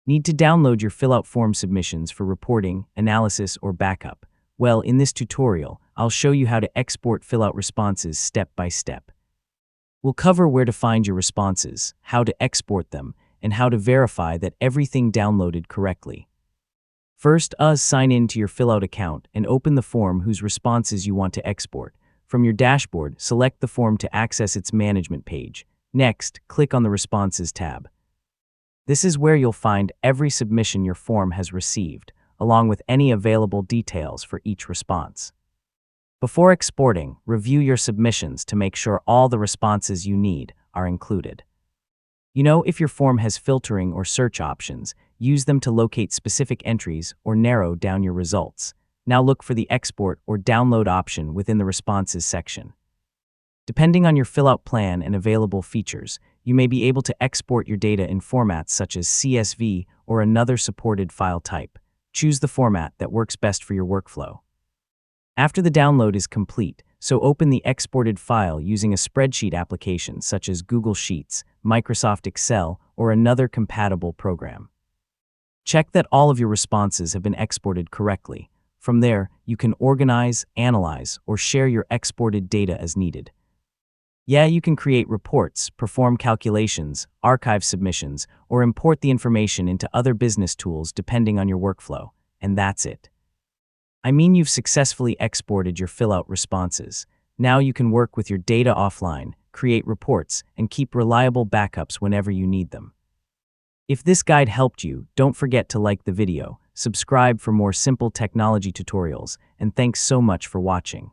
Need to download your Fillout form submissions for reporting, analysis, or backup? Well, in this tutorial, I'll show you how to export Fillout responses step by step. We'll cover where to find your responses, how to export them, and how to verify that everything downloaded correctly. First, sign in to your Fillout account and open the form whose responses you want to export. From your dashboard, select the form to access its management page. Next, click on the Responses tab. This is where you'll find every submission your form has received, along with any available details for each response. Before exporting, review your submissions to make sure all the responses you need are included. If your form has filtering or search options, use them to locate specific entries or narrow down your results. Now look for the Export or Download option within the Responses section. Depending on your Fillout plan and available features, you may be able to export your data in formats such as CSV or another supported file type. Choose the format that works best for your workflow. After the download is complete, open the exported file using a spreadsheet application such as Google Sheets, Microsoft Excel, or another compatible program. Check that all of your responses have been exported correctly. From there, you can organize, analyze, or share your exported data as needed. You can create reports, perform calculations, archive submissions, or import the information into other business tools depending on your workflow. And that's it. You've successfully exported your Fillout responses. Now you can work with your data offline, create reports, and keep reliable backups whenever you need them. If this guide helped you, don't forget to like the video, subscribe for more simple technology tutorials, and thanks so much for watching.